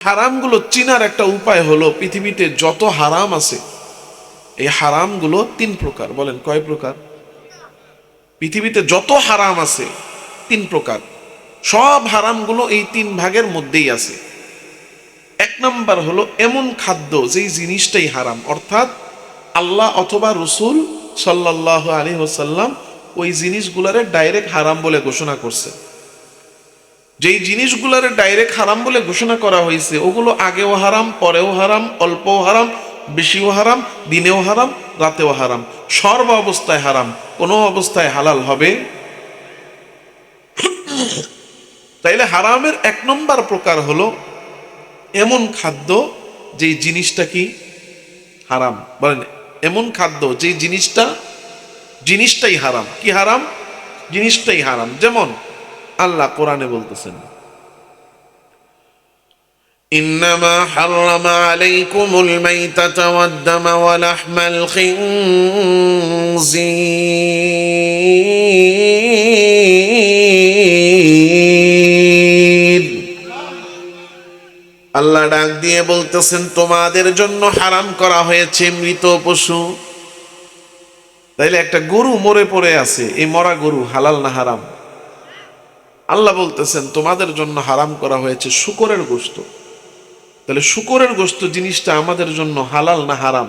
হারামগুলো চিনার একটা উপায় হলো, পৃথিবীতে যত হারাম আছে এই হারামগুলো তিন প্রকার। বলেন কয় প্রকার? পৃথিবীতে যত হারাম আছে তিন প্রকার। সব হারামগুলো এই তিন ভাগের মধ্যেই আছে। এক নাম্বার হলো এমন খাদ্য যেই জিনিসটাই হারাম, অর্থাৎ আল্লাহ অথবা রসুল সাল্লাল্লাহু আলাইহি ওয়াসাল্লাম ওই জিনিসগুলারে ডাইরেক্ট হারাম বলে ঘোষণা করছে। যেই জিনিসগুলারে ডাইরেক্ট হারাম বলে ঘোষণা করা হয়েছে ওগুলো আগেও হারাম, পরেও হারাম, অল্পও হারাম, বেশিও হারাম, দিনেও হারাম, রাতেও হারাম, সর্ব অবস্থায় হারাম, কোনো অবস্থায় হালাল হবে। তাইলে হারামের এক নম্বর প্রকার হলো এমন খাদ্য যেই জিনিসটা কি হারাম। বলেন এমন খাদ্য যেই জিনিসটাই হারাম। কি হারাম? জিনিসটাই হারাম। যেমন আল্লাহ কোরআনে বলতেছেন, ইন্নামা হাররামা আলাইকুমুল মাইতাতা ওয়াদ-দামা ওয়া লাহমাল খিনজির। আল্লাহ ডাক দিয়ে বলতেছেন তোমাদের জন্য হারাম করা হয়েছে মৃত পশু। তাইলে একটা গরু মরে পড়ে আছে, এই মরা গরু হালাল না হারাম? আল্লাহ বলতেছেন তোমাদের জন্য হারাম করা হয়েছে শূকরের গোশত। তাহলে শূকরের গোশত জিনিসটা আমাদের জন্য হালাল না হারাম?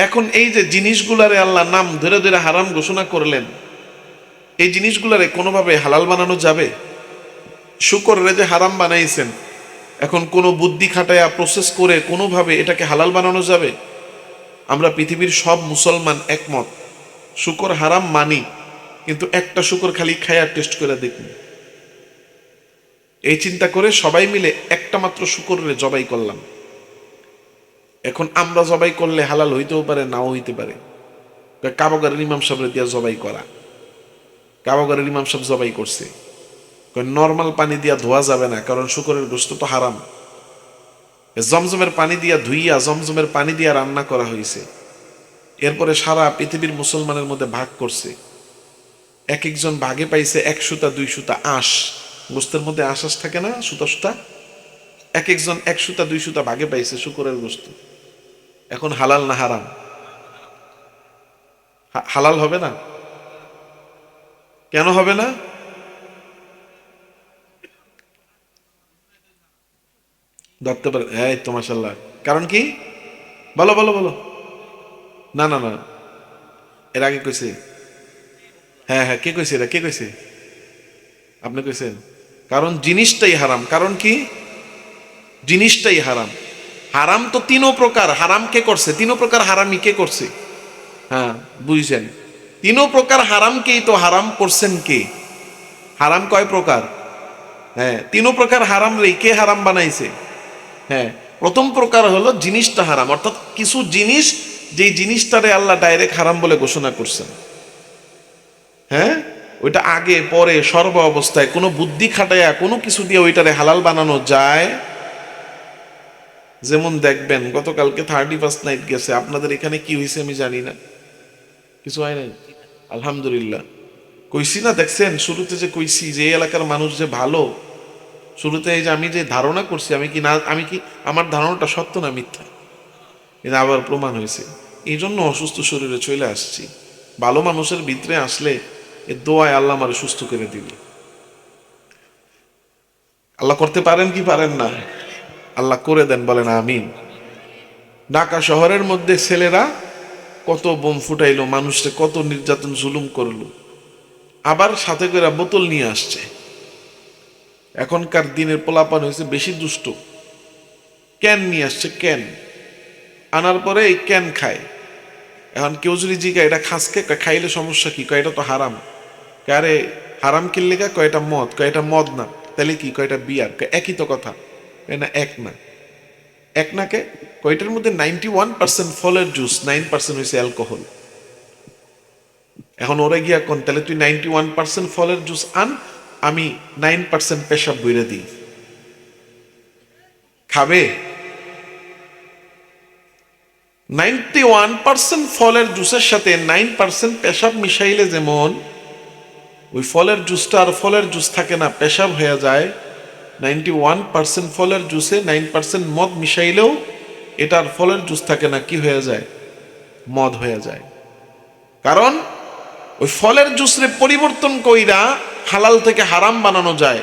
এখন এই যে জিনিসগুলারে আল্লাহ নাম ধরে ধরে হারাম ঘোষণা করলেন, এই জিনিসগুলারে কোনোভাবে হালাল বানানো যাবে? শূকরের যে হারাম বানাইছেন, এখন কোনো বুদ্ধি খাটায়া প্রসেস করে কোনোভাবে এটাকে হালাল বানানো যাবে? আমরা পৃথিবীর সব মুসলমান একমত শূকর হারাম মানি, কিন্তু একটা শূকর খালি খায়া টেস্ট করে দেখুন। এই চিন্তা করে সবাই মিলে একটা মাত্র শূকরের জবাই করলাম। এখন আমরা জবাই করলে হালাল হইতেও পারে, নাও হইতে পারে। কাবাগারের ইমাম সাহেবের দিয়া জবাই করা, কাবাগারের ইমাম সাহেব জবাই করছে। নর্মাল পানি দিয়া ধোয়া যাবে না, কারণ শূকরের গোশত তো হারাম। জমজমের পানি দিয়া ধুইয়া জমজমের পানি দিয়া রান্না করা হয়েছে। এরপরে সারা পৃথিবীর মুসলমানের মধ্যে ভাগ করছে। এক একজন ভাগে পাইছে 1 সুতা 2 সুতা আঁশ। গোস্তের মধ্যে আঁশ থাকে না, সুতা সুতা, এক একজন 1 সুতা 2 সুতা ভাগে পাইছে শূকরের গোস্ত। এখন হালাল না হারাম? হালাল হবে না? কেন হবে না? ধরতে পারে? এই তো মাশাআল্লাহ। কারণ কি? বলো বলো বলো। না না না, এর আগে কইছে। হ্যাঁ হ্যাঁ, কে কইছে এটা? কে কইছে? আপনি কইছেন। কারণ জিনিসটাই হারাম। কারণ কি? জিনিসটাই হারাম। হারাম তো তিনও প্রকার। হারাম কে করছে? তিনও প্রকার হারামি কে করছে? হ্যাঁ, বুঝছেন? তিনও প্রকার হারামকেই তো হারাম করছেন কে? হারাম কয় প্রকার? হ্যাঁ, তিনও প্রকার হারাম রে কে হারাম বানাইছে? হ্যাঁ, প্রথম প্রকার হলো জিনিসটা হারাম, অর্থাৎ কিছু জিনিস যেই জিনিসটারে আল্লাহ ডাইরেক্ট হারাম বলে ঘোষণা করছেন। হ্যাঁ, ওইটা আগে পরে সর্ব অবস্থায় কোনো বুদ্ধি খাটায়া কোনো কিছু দিয়ে ওইটারে হালাল বানানো যায়। যেমন দেখবেন গতকালকে 31st নাইট গেছে, আপনাদের এখানে কি হয়েছে আমি জানি না, কিছু হয় নাই আলহামদুলিল্লাহ। কইছি না, দেখছেন শুরুতে যে কইছি যে এই এলাকার মানুষ যে ভালো, শুরুতে এই যে আমি যে ধারণা করছি, আমি কি আমার ধারণাটা সত্য না মিথ্যা? এটা আবার প্রমাণ হয়েছে। এই জন্য অসুস্থ শরীরে চলে আসছি। ভালো মানুষের ভিতরে আসলে এ দোয়ায় আল্লাহ আমারে সুস্থ করে দিবে। আল্লাহ করতে পারেন কি পারেন না? আল্লাহ করে দেন, বলেন আমিন। ঢাকা শহরের মধ্যে ছেলেরা কত বোম ফুটাইলো, মানুষকে কত নির্যাতন জুলুম করলো, আবার সাথে করে বোতল নিয়ে আসছে। এখনকার দিনের পোলাপান হয়েছে বেশি দুষ্ট। ক্যান নিয়ে আসছে, ক্যান আনার পরে এই ক্যান খায়। এখন কেউ যদি জিজ্ঞাসা এটা খাসকে, খাইলে সমস্যা কি? কয় এটা তো হারাম। কারে হারাম কিনলে কয় এটা মদ, কয় এটা মদ না, তাহলে কি? কয় এটা বিয়ার। একই তো কথা। না, এক না। এক নাকে কয়টার মধ্যে 91% ফলের জুস, 9% হয়েছে অ্যালকোহল। এখন ওরা গিয়া কোন, তাহলে তুই 91% ফলের জুস আন, আমি 9% পেশাব বইরে দিই। খাবে? 91% ফলের জুসের সাথে 9% পেশাব মিশাইলে যেমন ওই ফলের জুসটা আর ফলের জুস থাকে না, পেশাব হয়ে যায়, 91% ফলের জুসে 9% মদ মিশাইলেও এটার ফলের জুস থাকে না, কি হয়ে যায়? মদ হয়ে যায়। কারণ ওই ফলের জুসরে পরিবর্তন কইরা হালাল থেকে হারাম বানানো যায়,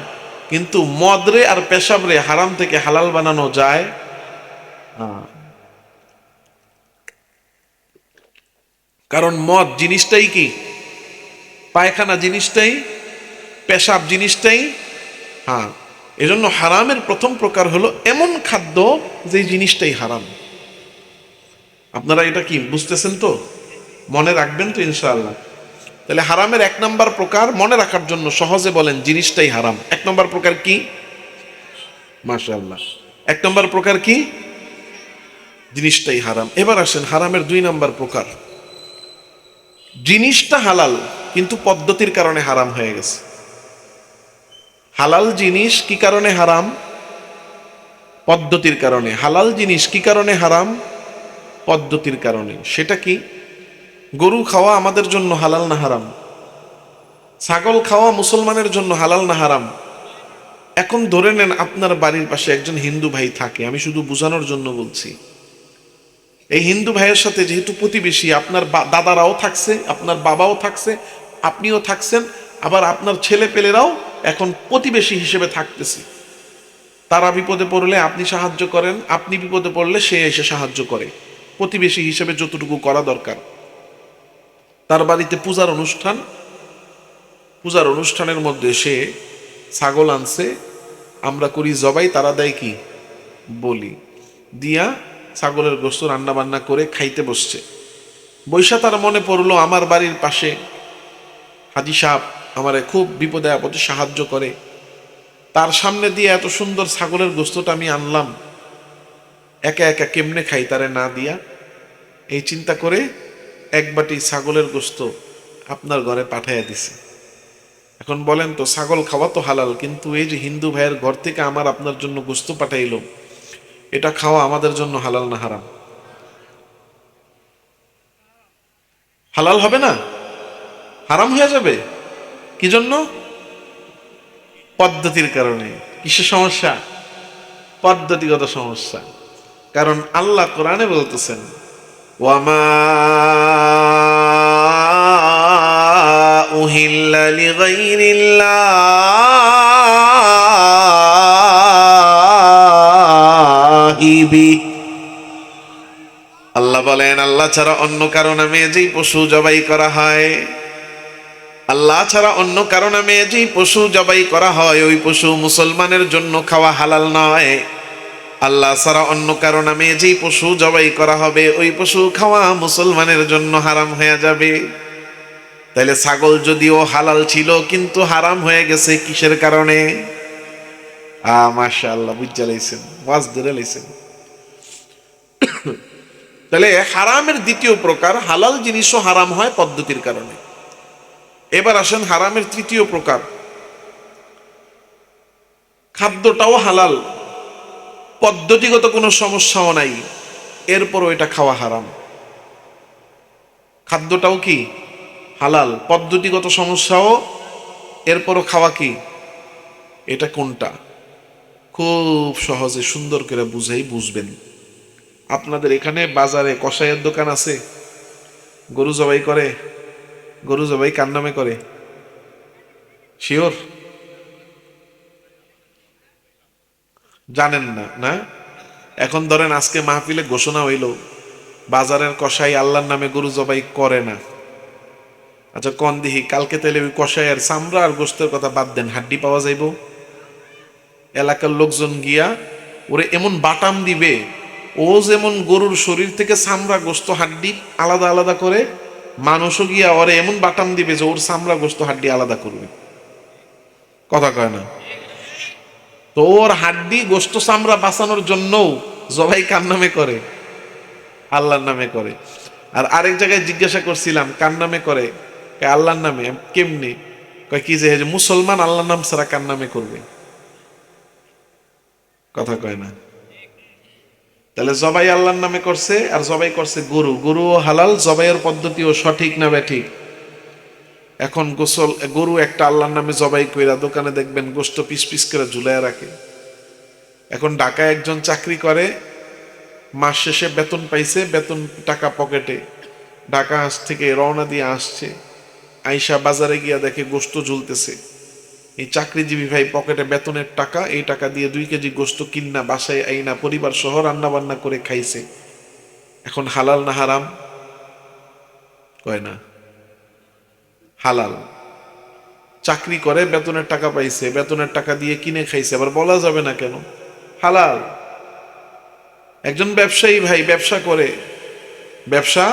কিন্তু মদরে আর পেশাবরে হারাম থেকে হালাল বানানো যায় না। কারণ মদ জিনিসটাই কি? পায়খানা জিনিসটাই, পেশাব জিনিসটাই, হ্যাঁ। এজন্য হারামের প্রথম প্রকার হলো এমন খাদ্য যে জিনিসটাই হারাম। আপনারা এটা কি বুঝতেছেন তো? মনে রাখবেন তো ইনশাআল্লাহ। তাহলে হারামের 1 নম্বর প্রকার মনে রাখার জন্য সহজে বলেন, জিনিসটাই হারাম। 1 নম্বর প্রকার কি? মাশাআল্লাহ। 1 নম্বর প্রকার কি? জিনিসটাই হারাম। এবার আসেন হারামের 2 নম্বর প্রকার। জিনিসটা হালাল কিন্তু পদ্ধতির কারণে হারাম হয়ে গেছে। হালাল জিনিস কি কারণে হারাম? পদ্ধতির কারণে। হালাল জিনিস কি কারণে হারাম? পদ্ধতির কারণে। সেটা কি? গরু খাওয়া আমাদের জন্য হালাল না হারাম? ছাগল খাওয়া মুসলমানের জন্য হালাল না হারাম? এখন ধরে নেন আপনার বাড়ির পাশে একজন হিন্দু ভাই থাকে, আমি শুধু বোঝানোর জন্য বলছি। এই হিন্দু ভাইয়ের সাথে যেহেতু প্রতিবেশী, আপনার দাদারাও থাকছে, আপনার বাবাও থাকছে, আপনিও থাকছেন, আবার আপনার ছেলে পেলেরাও এখন প্রতিবেশী হিসেবে থাকতেছে। তারা বিপদে পড়লে আপনি সাহায্য করেন, আপনি বিপদে পড়লে সে এসে সাহায্য করে, প্রতিবেশী হিসেবে যতটুকু করা দরকার। তার বাড়িতে পূজার অনুষ্ঠানের মধ্যে সে ছাগল আনছে, আমরা করি জবাই, তারা দেয় কি? বলি দিয়া ছাগলের গোশত রান্না বান্না করে খাইতে বসছে। বৈশা তার মনে পড়লো আমার বাড়ির পাশে হাজি সাহেব আমারে খুব বিপদে আপদে সাহায্য করে, তার সামনে দিয়ে এত সুন্দর ছাগলের গোশতটা আমি আনলাম, একা একা কেমনে খাই তারে না দিয়া। এই চিন্তা করে 1 বাটি ছাগলের গোশত আপনার ঘরে পাঠাইয়া দিছে। এখন বলেন তো, ছাগল খাওয়া তো হালাল, কিন্তু এই যে হিন্দু ভাইয়ের ঘর থেকে আমার আপনার জন্য গোশত পাঠাইলো, এটা খাওয়া আমাদের জন্য হালাল না হারাম? হালাল হবে না, হারাম হয়ে যাবে। কি জন্য? পদ্ধতির কারণে। কিসের সমস্যা? পদ্ধতিগত সমস্যা। কারণ আল্লাহ কোরআনে বলতেছেন, ওয়ামা উহিল্লা লিগাইরিল্লাহি বিহি। আল্লাহ বলেন, আল্লাহ ছাড়া অন্য কারো নামে যেই পশু জবাই করা হয়, আল্লাহ ছাড়া অন্য কারো নামে যেই পশু জবাই করা হয়, ওই পশু মুসলমানের জন্য খাওয়া হালাল নয়। আল্লাহ ছাড়া অন্য কারো নামে যেই পশু জবাই করা হবে, ওই পশু খাওয়া মুসলমানের জন্য হারাম হয়ে যাবে। তাইলে ছাগল যদিও হালাল ছিল কিন্তু হারাম হয়ে গেছে কিসের কারণে? মাশাআল্লাহ, বুঝা লাইছেন, ওয়াজ ধরে লাইছেন। তাহলে হারামের 2য় প্রকার, হালাল জিনিসও হারাম হয় পদ্ধতির কারণে। এবার আসেন হারামের 3য় প্রকার। খাদ্যটাও হালাল, পদ্ধতিগত কোনো সমস্যাও নাই, এরপরও এটা খাওয়া হারাম। খাদ্যটাও কি? হালাল, পদ্ধতিগত সমস্যাও, এরপরও খাওয়া কি? এটা কোনটা? খুব সহজে সুন্দর করে বুঝবেন। আপনাদের এখানে বাজারে কসাইয়ের দোকান আছে, গরু জবাই করে। গরু জবাই কার নামে করে? শিওর জানেন না? না, এখন ধরেন আজকে মাহফিলে ঘোষণা হইল বাজারের কসাই আল্লাহর নামে গরু জবাই করে না। আচ্ছা কন দিহি, কালকে তাহলে ওই কসাইয়ের চামড়া আর গোস্তের কথা বাদ দেন, হাড্ডি পাওয়া যাইব? এলাকার লোকজন গিয়া ওরে এমন বাটাম দিবে, ও যেমন গরুর শরীর থেকে চামড়া গোস্ত হাড্ডি আলাদা আলাদা করে, মানুষও গিয়া ওরে এমন বাটাম দিবে যে ওর চামড়া গোস্ত হাড্ডি আলাদা করবে। কথা কয় না? তো ওর হাড্ডি গোস্ত চামড়া বাঁচানোর জন্য জবাই কার নামে করে? আল্লাহর নামে করে। আর আরেক জায়গায় জিজ্ঞাসা করছিলাম কার নামে করে, আল্লাহর নামে। কেমনি? কয় কি যে মুসলমান আল্লাহর নাম ছাড়া কার নামে করবে? কথা কয় না? তাহলে জবাই আল্লাহর নামে করছে, আর জবাই করছে গরু। গরুও হালাল, জবাইয়ের পদ্ধতিও সঠিক না ব্যাঠিক? এখন গোসল গরু একটা আল্লাহর নামে জবাই কইরা দোকানে দেখবেন গোশত পিস পিস করে ঝুলাইয়া রাখে। এখন ঢাকায় একজন চাকরি করে, মাস শেষে বেতন পাইছে, বেতন টাকা পকেটে, ঢাকা থেকে রওনা দিয়ে আসছে, আইসা বাজারে গিয়া দেখে গোশত ঝুলতেছে। এই চাকরিজীবী ভাই পকেটে বেতনের টাকা, এই টাকা দিয়ে 2 কেজি গোশত কিন্না বাসায় আইনা পরিবার সহ রান্না বান্না করে খাইছে। এখন হালাল না হারাম? কয় না হালাল। চাকরি করে বেতনের টাকা পাইছে, বেতনের টাকা দিয়ে কিনে খাইছে, আবার বলা যাবে না কেন? হালাল। একজন ব্যবসায়ী ভাই ব্যবসা করে, ব্যবসা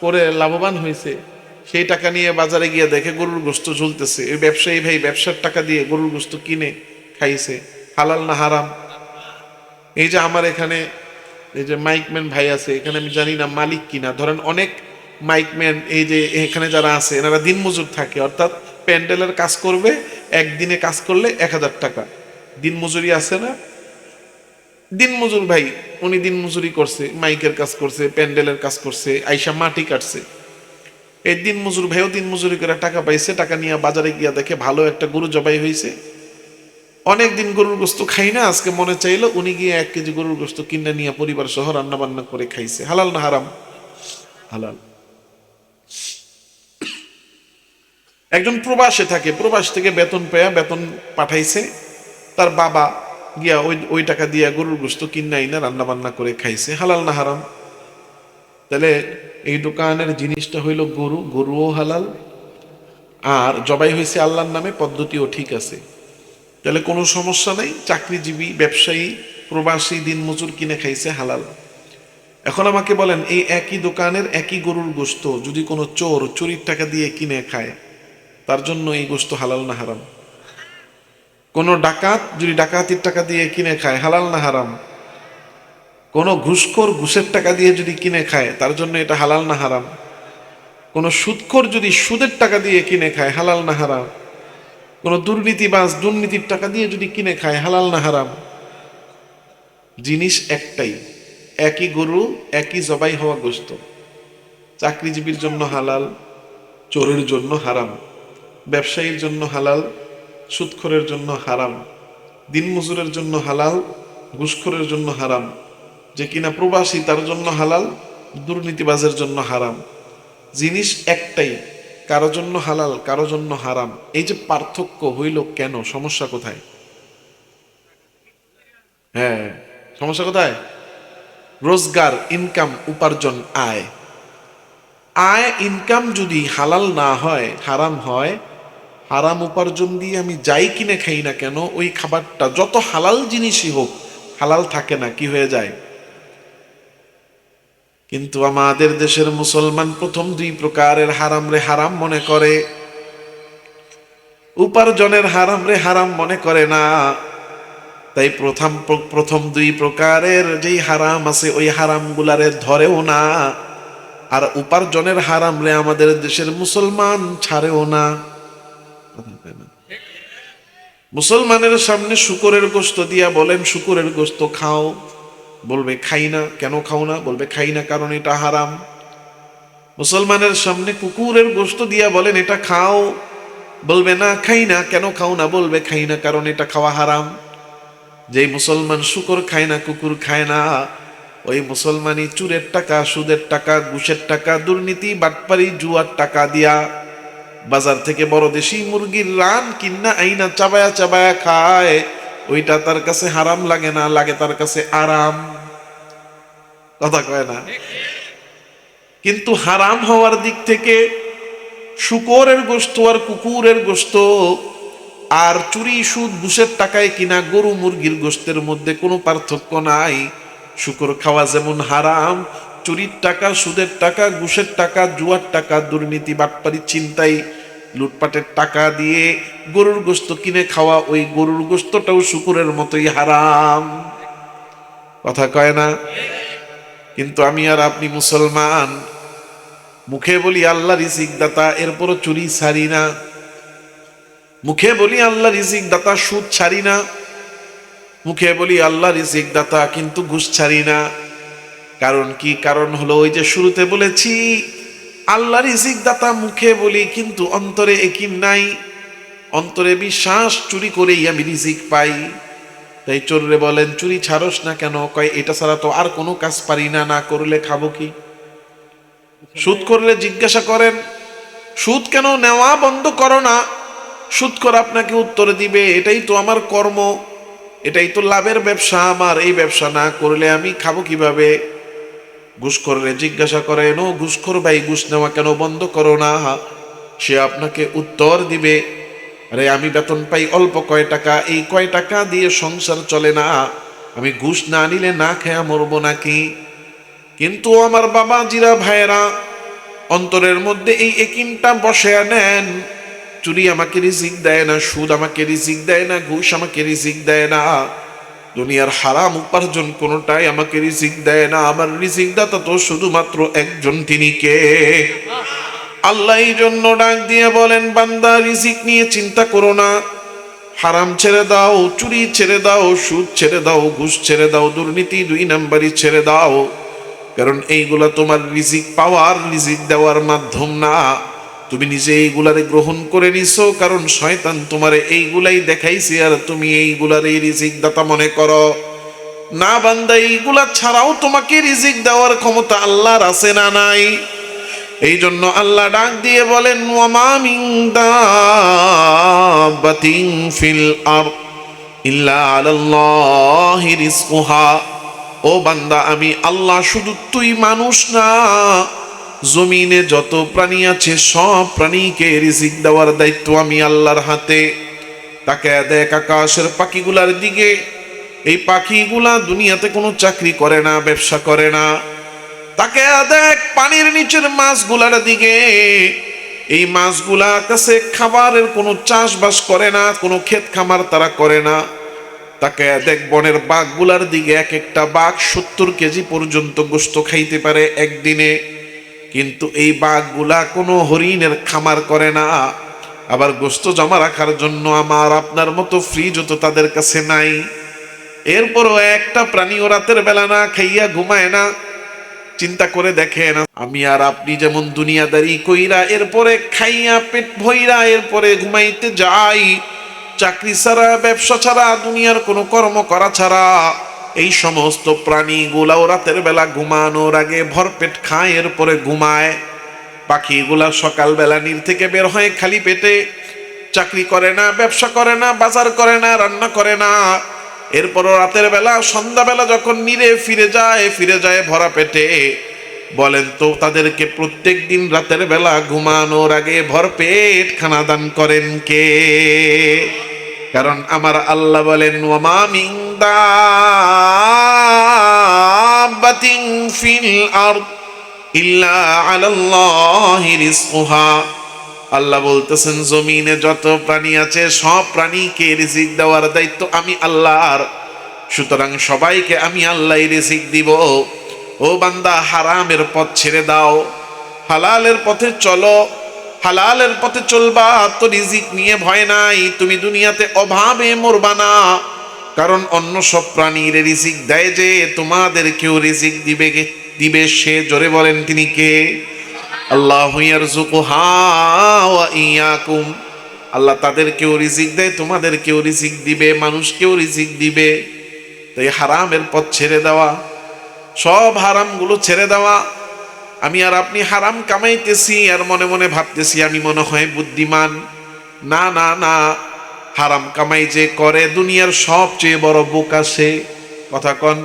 করে লাভবান হয়েছে, সেই টাকা নিয়ে বাজারে গিয়ে দেখে গরুর গোশত ঝুলতেছে। এই ব্যবসায়ী ভাই ব্যবসার টাকা দিয়ে গরুর গোশত কিনে খাইছে। হালাল না হারাম? এই যে আমার এখানে এই যে মাইকম্যান ভাই আছে, এখানে আমি জানি না মালিক কিনা, ধরেন অনেক মাইকম্যান এই যে এখানে যারা আছে এনারা দিন মজুর থাকে, অর্থাৎ প্যান্ডেলের কাজ করবে, একদিনে কাজ করলে 1000 টাকা দিন মজুরি আছে না? দিন মজুর ভাই, উনি দিন মজুরি করছে, মাইকের কাজ করছে, প্যান্ডেলের কাজ করছে, আইসা মাটি কাটছে। এই দিন মজুর ভাইও দিন মজুরি করে টাকা পাইছে, টাকা নিয়ে বাজারে গিয়া দেখে ভালো একটা গরু জবাই হয়েছে। অনেকদিন গরুর গোস্ত খাই না, আজকে মনে চাইলো, উনি গিয়ে 1 কেজি গরুর গোস্ত কিনে নিয়ে পরিবার সহ রান্না বান্না করে খাইছে। হালাল না হারাম? হালাল। একজন প্রবাসে থাকে, প্রবাস থেকে বেতন পেয়ে বেতন পাঠাইছে, তার বাবা গিয়া ওই টাকা দিয়া গরুর গোস্ত কিনে আইনা রান্না বান্না করে খাইছে। হালাল না হারাম? তাহলে এই দোকানের জিনিসটা হইল গরু, গরুও হালাল, আর জবাই হয়েছে আল্লাহর নামে, পদ্ধতিও ঠিক আছে। তাহলে কোনো সমস্যা নাই, চাকরিজীবী ব্যবসায়ী প্রবাসী দিনমজুর কিনে খাইছে, হালাল। এখন আমাকে বলেন, এই একই দোকানের একই গরুর গোশত যদি কোনো চোর চুরির টাকা দিয়ে কিনে খায়, তার জন্য এই গোশত হালাল না হারাম? কোনো ডাকাত যদি ডাকাতির টাকা দিয়ে কিনে খায়, হালাল না হারাম? কোনো ঘুষখোর ঘুষের টাকা দিয়ে যদি কিনে খায়, তার জন্য এটা হালাল না হারাম? কোনো সুদখোর যদি সুদের টাকা দিয়ে কিনে খায়, হালাল না হারাম? কোনো দুর্নীতিবাজ দুর্নীতির টাকা দিয়ে যদি কিনে খায়, হালাল না হারাম? জিনিস একটাই, একই গরু, একই জবাই হওয়া গোশত। চাকরিজীবীর জন্য হালাল, চোরের জন্য হারাম, ব্যবসায়ীর জন্য হালাল, সুদখোরের জন্য হারাম, দিনমজুরের জন্য হালাল, ঘুষখোরের জন্য হারাম, যে কিনা প্রবাসী তার জন্য হালাল, দুর্নীতিবাজের জন্য হারাম। জিনিস একটাই, কারো জন্য হালাল, কারো জন্য হারাম। এই যে পার্থক্য হইল কেন? সমস্যা কোথায়? হ্যাঁ, সমস্যা কোথায়? রোজগার, ইনকাম, উপার্জন, আয়। আয় ইনকাম যদি হালাল না হয়, হারাম হয়, হারাম উপার্জন দিয়ে আমি যাই কিনে খাই না কেন, ওই খাবারটা যত হালাল জিনিসই হোক, হালাল থাকে না, কি হয়ে যায়? কিন্তু আমাদের দেশের মুসলমান প্রথম 2 প্রকারের হারাম রে হারাম মনে করে, উপার্জনের হারাম রে হারাম মনে করে না। তাই প্রথম 2 প্রকারের যেই হারাম আছে, ওই হারাম গুলারে ধরেও না, আর উপার্জনের হারাম রে আমাদের দেশের মুসলমান ছাড়েও না। মুসলমানের সামনে শুকরের গোশত দিয়া বলেন শুকরের গোশত খাও, বলবে খাই না। কেন খাও না? বলবে খাই না কারণ এটা হারাম। মুসলমানের সামনে কুকুরের গোশত দিয়া বলেন এটা খাও, বলবে না খাই না। কেন খাও না? বলবে খাই না কারণ এটা খাওয়া হারাম। যেই মুসলমান শুকর খায় না, কুকুর খায় না, ওই মুসলমানই চুরের টাকা, সুদের টাকা, ঘুষের টাকা, দুর্নীতি, বাটপারি, জুয়ার টাকা দিয়া বাজার থেকে বড় দেশি মুরগির রান কিন্না আইনা চাবায়া চাবায়া খায়। ওইটা তার কাছে হারাম লাগে না, লাগে তার কাছে আরাম। কথা কয় না? কিন্তু হারাম হওয়ার দিক থেকে শুকরের গোশত আর কুকুরের গোশত আর চুরি সুদ ঘুষের টাকায় কিনা গরু মুরগির গোশতের মধ্যে কোনো পার্থক্য নাই। শুকর খাওয়া যেমন হারাম, চুরির টাকা, সুদের টাকা, ঘুষের টাকা, জুয়ার টাকা, দুর্নীতি, বাটপারি, ছিনতাই, লুটপাটের টাকা দিয়ে গরুর গোশত কিনে খাওয়া, ওই গরুর গোশতটাও শুকরের মতোই হারাম। কথা কয় না? কিন্তু আমি আর আপনি মুসলমান, মুখে বলি আল্লাহ রিজিক দাতা, এরপরও চুরি ছাড়ি না। মুখে বলি আল্লাহ রিজিক দাতা, সুদ ছাড়ি না। মুখে বলি আল্লাহ রিজিক দাতা, কিন্তু ঘুষ ছাড়ি না। কারণ কি? কারণ হলো ওই যে শুরুতে বলেছি, আল্লাহ রিজিক দাতা মুখে বলি, কিন্তু অন্তরে একিন নাই, অন্তরে বিশ্বাস চুরি করেই আমি রিজিক পাই। তাই চোররে বলেন চুরি ছাড়স না কেন? কয় এটা ছাড়া তো আর কোনো কাজ পারি না, না করলে খাবো কি? সুদ করলে জিজ্ঞাসা করেন সুদ কেন নেওয়া বন্ধ করো না? সুদ করে আপনাকে উত্তর দিবে এটাই তো আমার কর্ম, এটাই তো লাভের ব্যবসা আমার, এই ব্যবসা না করলে আমি খাবো কিভাবে? ঘুষ করলে জিজ্ঞাসা করেন ও ঘুষখোর ভাই ঘুষ নেওয়া কেন বন্ধ করো না? সে আপনাকে উত্তর দিবে আরে আমি বেতন পাই অল্প কয় টাকা, এই কয় টাকা দিয়ে সংসার চলে না, আমি ঘুষ না নিলে না খেয়া মরবো নাকি? কিন্তু আমার বাবাজিরা ভাইয়েরা, অন্তরের মধ্যে এই একিনটা বসে নেন, চুরি আমাকে রিজিক দেয় না, সুদ আমাকে রিজিক দেয় না, ঘুষ আমাকে রিজিক দেয় না, দুনিয়ার হারাম উপার্জন কোনোটাই আমাকে রিজিক দেয় না। আমার রিজিক দাতা তো শুধুমাত্র একজন, তিনি কে? আল্লাহ। এই জন্য ডাক দিয়ে বলেন বান্দা রিজিক নিয়ে চিন্তা করো না, হারাম ছেড়ে দাও, চুরি ছেড়ে দাও, সুদ ছেড়ে দাও, ঘুষ ছেড়ে দাও, দুর্নীতি 2 নাম্বারই ছেড়ে দাও, কারণ এইগুলা তোমার রিজিক পাওয়ার, রিজিক দেওয়ার মাধ্যম না। তুমি নিজে এইগুলারে গ্রহণ করে নিছো, কারণ শয়তান তোমারে এইগুলাই দেখাইছে আর তুমি এইগুলারে রিজিক দাতা মনে করো। না বান্দা, এইগুলা ছাড়াও তোমাকে রিজিক দেওয়ার ক্ষমতা আল্লাহর আছে না নাই? এই জন্য আল্লাহ ডাক দিয়ে বলেন ওয়ামা মিন দাব্বাতিন ফিল আরদ ইল্লা আলাল্লাহি রিজকুহা। ও বান্দা, আমি আল্লাহ, শুধু তুই মানুষ না, জমিনে যত প্রাণী আছে সব প্রাণীকে রিজিক দেওয়ার দায়িত্ব আমি আল্লাহর হাতে। তাকে দেখ আকাশের পাখিগুলার দিকে, এই পাখিগুলা দুনিয়াতে কোনো চাকরি করে না, ব্যবসা করে না। তাকে দেখ পানির নিচের মাছগুলার দিকে, এই মাছগুলা কাছে খাবারের কোনো চাষবাস করে না, কোনো ক্ষেত খামার তারা করে না। তাকে দেখ বনের বাঘগুলার দিকে, এক একটা বাঘ 70 কেজি পর্যন্ত গোশত খাইতে পারে একদিনে, কিন্তু এই বাঘগুলা কোনো হরিণের খামার করে না। আবার গোশত জমা রাখার জন্য আমার আপনার মতো ফ্রিজও তো তাদের কাছে নাই। এরপরও একটা প্রাণীও রাতের বেলা না খাইয়া ঘুমায় না। চিন্তা করে দেখেন, আমি আর আপনি যেমন দুনিয়াদারি কইরা এরপরে খাইয়া পেট ভইরা এরপরে ঘুমাইতে যাই, চাকরি ছাড়া, ব্যবসা ছাড়া, দুনিয়ার কোনো কর্ম করা ছাড়া, এই সমস্ত প্রাণীগুলাও রাতের বেলা ঘুমানোর আগে ভরপেট খায়, এরপরে ঘুমায়। পাখিগুলা সকালবেলা নীড় থেকে বের হয় খালি পেটে, চাকরি করে না, ব্যবসা করে না, বাজার করে না, রান্না করে না। এরপরও রাতের বেলা, সন্ধ্যাবেলা যখন নীড়ে ফিরে যায় ভরা পেটে। বলেন তো তাদেরকে প্রত্যেক দিন রাতের বেলা ঘুমানোর আগে ভরপেট খানা দান করেন কে? কারণ আমার আল্লাহ বলেন ওয়ামা মিন দাব্বাতিন ফিল আরদ ইল্লা আলাল্লাহি রিজকুহা। আল্লাহ বলতেছেন জমিনে যত প্রাণী আছে সব প্রাণীকে রিজিক দেওয়ার দায়িত্ব আমি আল্লাহর, সুতরাং সবাইকে আমি আল্লাহ রিজিক দিব। ও বান্দা, হারামের পথ ছেড়ে দাও, হালালের পথে চলো। হালালের পথে চলবা তো রিজিক নিয়ে ভয় নাই, তুমি দুনিয়াতে অভাবে মরবা না। কারণ অন্য সব প্রাণীর রিজিক দেয় যে, তোমাদেরকেও রিজিক দিবে সে। জোরে বলেন তিনি কে? আল্লাহু ইয়ারযুকুহা ওয়া ইয়াকুম। আল্লাহ তাদেরকেও রিজিক দেয়, তোমাদেরকেও রিজিক দিবে, মানুষকেও রিজিক দিবে। তাই হারামের পথ ছেড়ে দেওয়া, সব হারামগুলো ছেড়ে দেওয়া। আমি আর আপনি হারাম কামাইতেছি আর মনে মনে ভাবতেছি আমি মনে হয় বুদ্ধিমান। না না না, হারাম কামাই যে করে দুনিয়ার সবচেয়ে বড় বোকা সে। কথা কন।